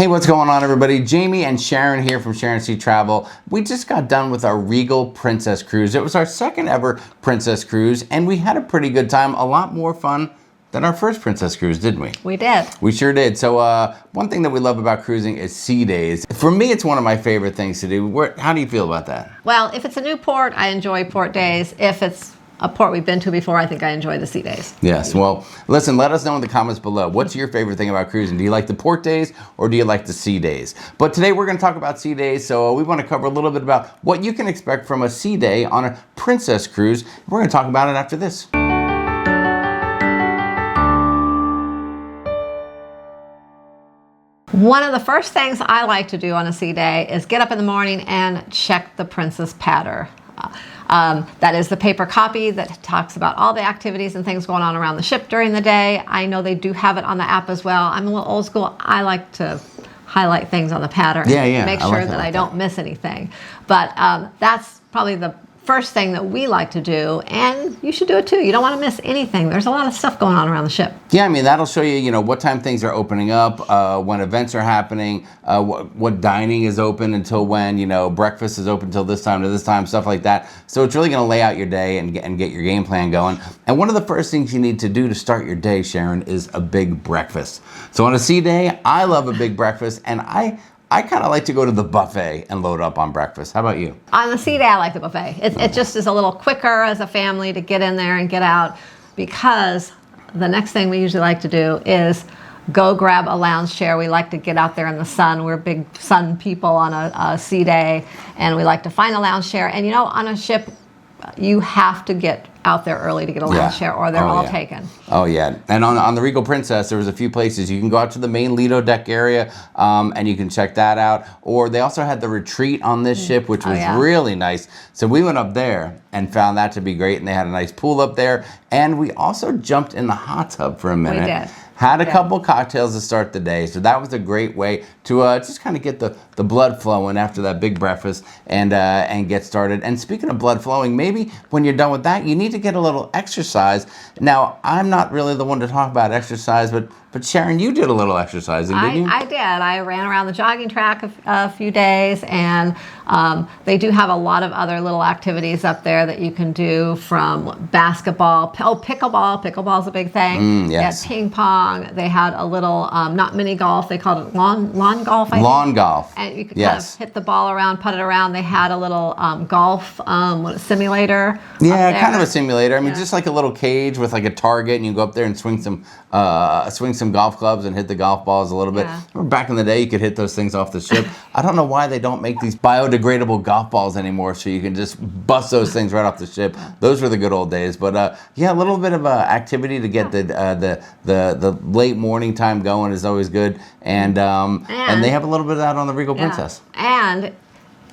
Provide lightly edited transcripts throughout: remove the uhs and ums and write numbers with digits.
Hey, what's going on, everybody? Jamie and Sharon here from Sharon and Jamie Travel. We just got done with our Regal Princess Cruise. It was our second ever Princess Cruise, and we had a pretty good time. A lot more fun than our first Princess Cruise, didn't we? We did. We sure did. So one thing that we love about cruising is sea days. For me, it's one of my favorite things to do. How do you feel about that? Well, if it's a new port, I enjoy port days. If it's a port we've been to before, I think I enjoy the sea days. Yes. Well, listen, let us know in the comments below. What's your favorite thing about cruising? Do you like the port days or do you like the sea days? But today we're going to talk about sea days, so we want to cover a little bit about what you can expect from a sea day on a Princess Cruise. We're going to talk about it after this. One of the first things I like to do on a sea day is get up in the morning and check the Princess Patter. That is the paper copy that talks about all the activities and things going on around the ship during the day. I know they do have it on the app as well. I'm a little old school. I like to highlight things on the pattern. Make sure that I don't miss anything. But that's probably the first thing that we like to do, and you should do it too. You don't want to miss anything. There's a lot of stuff going on around the ship. Yeah, I mean, that'll show you, what time things are opening up, when events are happening, what dining is open until when, breakfast is open until this time to this time, stuff like that. So it's really going to lay out your day and get your game plan going. And one of the first things you need to do to start your day, Sharon, is a big breakfast. So on a sea day, I love a big breakfast, and I kind of like to go to the buffet and load up on breakfast. How about you? On the sea day, I like the buffet. It just is a little quicker as a family to get in there and get out, because the next thing we usually like to do is go grab a lounge chair. We like to get out there in the sun. We're big sun people on a sea day, and we like to find a lounge chair. And on a ship, you have to get out there early to get a lounge chair, or they're all taken. Oh yeah, and on the Regal Princess, there was a few places you can go out to the main Lido deck area, and you can check that out. Or they also had the retreat on this ship, which was really nice. So we went up there and found that to be great, and they had a nice pool up there. And we also jumped in the hot tub for a minute. We did. Had a couple cocktails to start the day, so that was a great way to just kind of get the blood flowing after that big breakfast and get started. And speaking of blood flowing, maybe when you're done with that, you need to get a little exercise. Now, I'm not really the one to talk about exercise, but Sharon, you did a little exercising, didn't you? I did. I ran around the jogging track a few days, and they do have a lot of other little activities up there that you can do, from basketball, pickleball. Pickleball's a big thing. Yes. They had ping pong. They had a little, not mini golf, they called it lawn golf, I think. Lawn golf. And you could kind of hit the ball around, putt it around. They had a little golf simulator. Yeah, kind of a simulator. I mean, just like a little cage with like a target, and you go up there and swing some golf clubs and hit the golf balls a little bit. Remember back in the day, you could hit those things off the ship. I don't know why they don't make these biodegradable golf balls anymore, so you can just bust those things right off the ship. Those were the good old days. But yeah, a little bit of activity to get the late morning time going is always good. And they have a little bit of that on the Regal Princess. And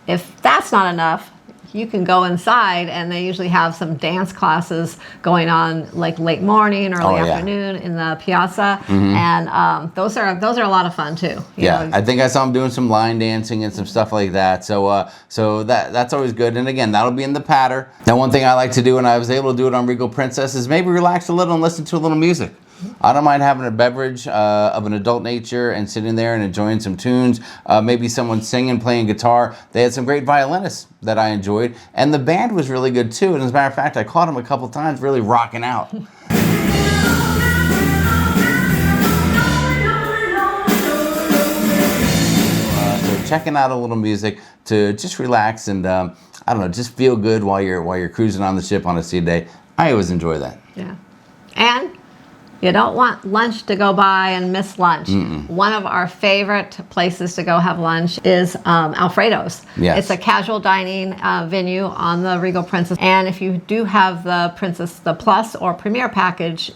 if that's not enough, you can go inside, and they usually have some dance classes going on, like late morning, early afternoon in the piazza, and those are a lot of fun too. I think I saw them doing some line dancing and some stuff like that. So that's always good. And again, that'll be in the patter. Now, one thing I like to do, and I was able to do it on Regal Princess, is maybe relax a little and listen to a little music. I don't mind having a beverage of an adult nature and sitting there and enjoying some tunes. Maybe someone singing, playing guitar. They had some great violinists that I enjoyed. And the band was really good too. And as a matter of fact, I caught them a couple times really rocking out. So checking out a little music to just relax and, I don't know, just feel good while you're cruising on the ship on a sea day. I always enjoy that. Yeah. And you don't want lunch to go by and miss lunch. One of our favorite places to go have lunch is Alfredo's. It's a casual dining venue on the Regal Princess. And if you do have the Princess, the Plus or Premier package,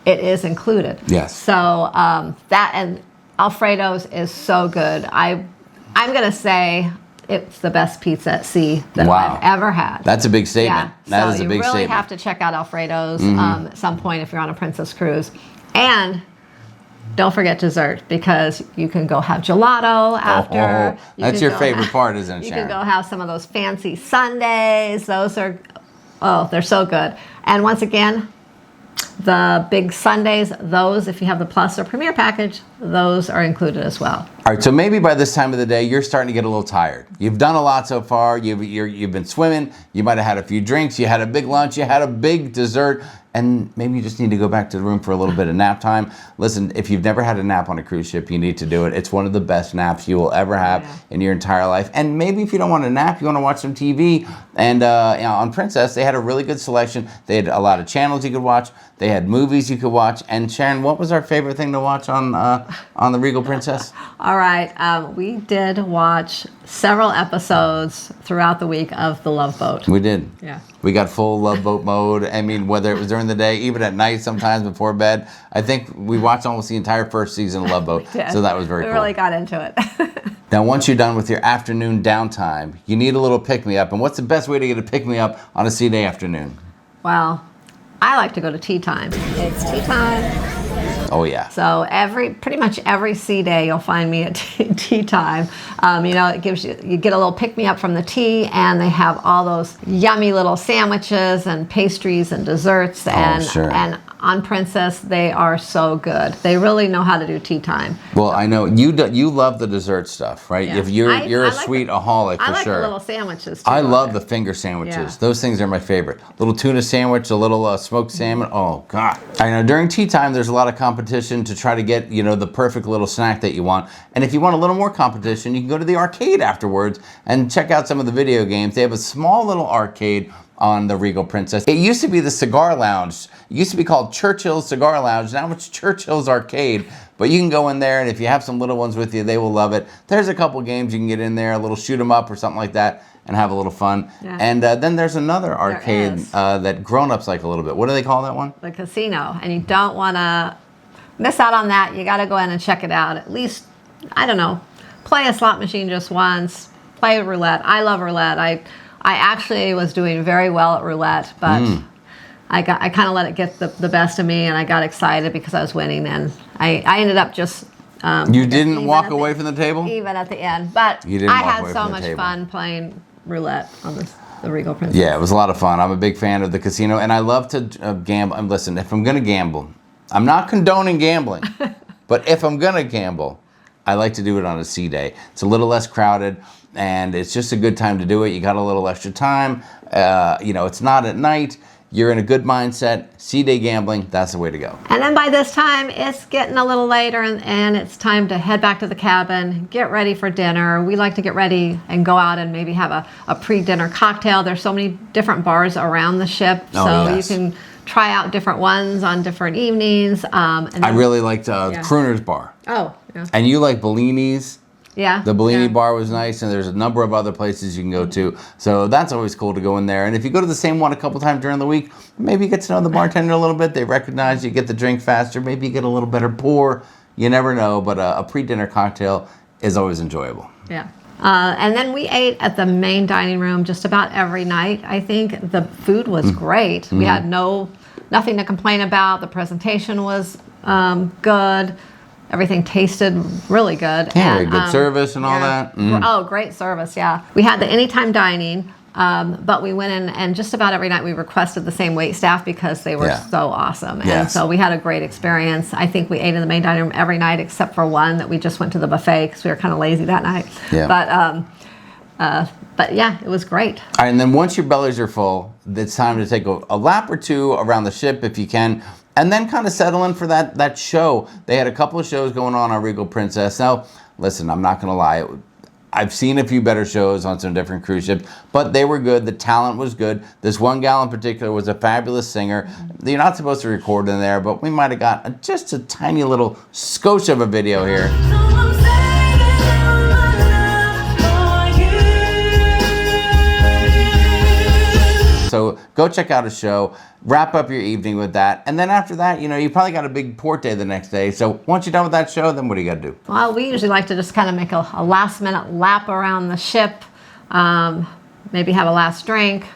it is included. So that and Alfredo's is so good. I'm going to say it's the best pizza at sea that I've ever had. That's a big statement. That is a big statement. You really have to check out Alfredo's at some point if you're on a Princess Cruise. And don't forget dessert, because you can go have gelato after. That's your favorite part, isn't it, Sharon? You can go have some of those fancy sundaes. Those are, they're so good. And once again, The big Sundays, those, if you have the Plus or Premier package, those are included as well. All right, so maybe by this time of the day, you're starting to get a little tired. You've done a lot so far. You've been swimming. You might have had a few drinks. You had a big lunch. You had a big dessert. And maybe you just need to go back to the room for a little bit of nap time. Listen, if you've never had a nap on a cruise ship, you need to do it. It's one of the best naps you will ever have in your entire life. And maybe if you don't want to nap, you want to watch some TV. And on Princess, they had a really good selection. They had a lot of channels you could watch. They had movies you could watch. And Sharon, what was our favorite thing to watch on the Regal Princess? All right, we did watch several episodes throughout the week of The Love Boat. We did. Yeah. We got full Love Boat mode. I mean, whether it was during the day, even at night, sometimes before bed. I think we watched almost the entire first season of Love Boat. So that was very cool. We really got into it. Now, once you're done with your afternoon downtime, you need a little pick-me-up. And what's the best way to get a pick-me-up on a sea day afternoon? Well, I like to go to tea time. It's tea time. Oh, yeah. So pretty much every sea day, you'll find me at tea time. It gives you get a little pick-me-up from the tea, and they have all those yummy little sandwiches and pastries and desserts. And on Princess, they are so good. They really know how to do tea time. Well, I know you love the dessert stuff, right? Yeah. If you're a sweetaholic for sure. I like the little sandwiches too. I love the finger sandwiches. Yeah. Those things are my favorite. Little tuna sandwich, a little smoked salmon. Oh God! I know during tea time, there's a lot of competition to try to get the perfect little snack that you want. And if you want a little more competition, you can go to the arcade afterwards and check out some of the video games. They have a small little arcade on the Regal Princess. It used to be the cigar lounge. It used to be called Churchill's Cigar Lounge. Now it's Churchill's Arcade. But you can go in there, and if you have some little ones with you, they will love it. There's a couple games you can get in there, a little shoot 'em up or something like that, and have a little fun. Yeah. And then there's another arcade that grown-ups like a little bit. What do they call that one? The casino. And you don't want to miss out on that. You got to go in and check it out. At least, I don't know, play a slot machine just once. Play roulette. I love roulette. I actually was doing very well at roulette, but I kind of let it get the best of me, and I got excited because I was winning, and I ended up just... you didn't walk away from the table? Even at the end, but I had so much fun playing roulette on the Regal Princess. Yeah, it was a lot of fun. I'm a big fan of the casino, and I love to gamble. And listen, if I'm going to gamble, I'm not condoning gambling, but if I'm going to gamble, I like to do it on a sea day. It's a little less crowded, and it's just a good time to do it. You got a little extra time. It's not at night. You're in a good mindset. Sea day gambling, that's the way to go. And then by this time, it's getting a little later, and it's time to head back to the cabin, get ready for dinner. We like to get ready and go out and maybe have a pre-dinner cocktail. There's so many different bars around the ship, you can try out different ones on different evenings. And then, I really liked Crooner's Bar. Oh, yeah. And you like Bellini's? Yeah. The Bellini bar was nice, and there's a number of other places you can go to. So that's always cool to go in there. And if you go to the same one a couple times during the week, maybe you get to know the bartender a little bit. They recognize you, get the drink faster. Maybe you get a little better pour. You never know, but a pre-dinner cocktail is always enjoyable. Yeah. And then we ate at the main dining room just about every night. I think the food was great. We had nothing to complain about. The presentation was good. Everything tasted really good. Yeah, and, good service and all that. Oh, great service, yeah. We had the anytime dining, but we went in, and just about every night we requested the same wait staff because they were so awesome. And so we had a great experience. I think we ate in the main dining room every night except for one that we just went to the buffet because we were kind of lazy that night. Yeah. But yeah, it was great. All right, and then once your bellies are full, it's time to take a lap or two around the ship if you can. And then kind of settle in for that show. They had a couple of shows going on Regal Princess. Now, listen, I'm not going to lie. I've seen a few better shows on some different cruise ships, but they were good. The talent was good. This one gal in particular was a fabulous singer. You're not supposed to record in there, but we might have got just a tiny little skosh of a video here. So go check out a show, wrap up your evening with that, and then after that, you probably got a big port day the next day. So once you're done with that show, then what do you got to do? Well, we usually like to just kind of make a last-minute lap around the ship, maybe have a last drink,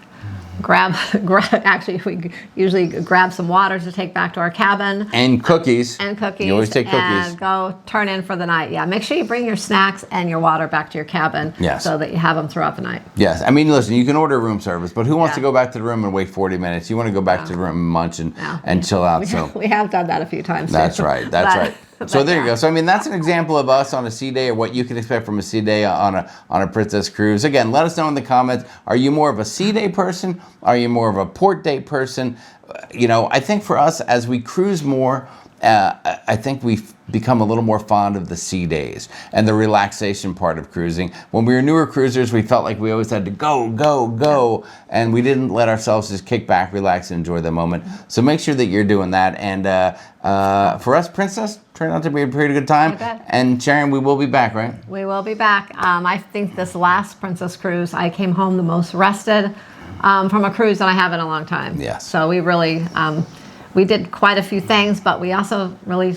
actually, we usually grab some water to take back to our cabin. And cookies. And cookies. You always take cookies. And go turn in for the night. Yeah, make sure you bring your snacks and your water back to your cabin. Yes. So that you have them throughout the night. Yes. I mean, listen, you can order room service, but who wants to go back to the room and wait 40 minutes? You want to go back to the room and munch and chill out. We have done that a few times. That's right. That's right. So there you go. So I mean, that's an example of us on a sea day, or what you can expect from a sea day on a Princess Cruise. Again, let us know in the comments. Are you more of a sea day person? Are you more of a port day person? You know, I think for us, as we cruise more, I think we've become a little more fond of the sea days and the relaxation part of cruising. When we were newer cruisers, we felt like we always had to go, and we didn't let ourselves just kick back, relax, and enjoy the moment. So make sure that you're doing that. And for us, Princess, turned out to be a pretty good time. And Sharon, we will be back, right? We will be back. I think this last Princess Cruise, I came home the most rested from a cruise than I have in a long time. Yes. So we really, we did quite a few things, but we also really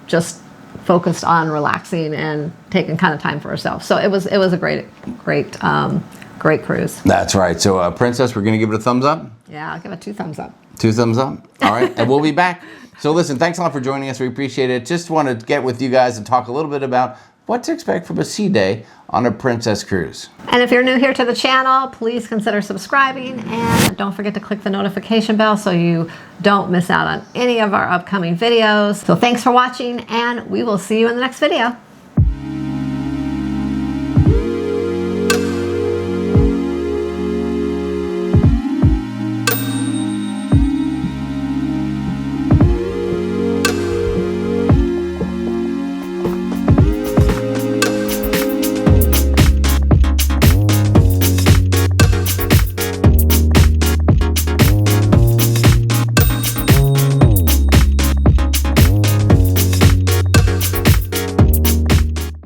just focused on relaxing and taking kind of time for ourselves. So it was a great cruise. That's right. So Princess, we're going to give it a thumbs up? Yeah, I'll give it 2 thumbs up. 2 thumbs up. All right. And we'll be back. So listen, thanks a lot for joining us. We appreciate it. Just want to get with you guys and talk a little bit about what to expect from a sea day on a Princess Cruise. And if you're new here to the channel, please consider subscribing, and don't forget to click the notification bell so you don't miss out on any of our upcoming videos. So thanks for watching, and we will see you in the next video.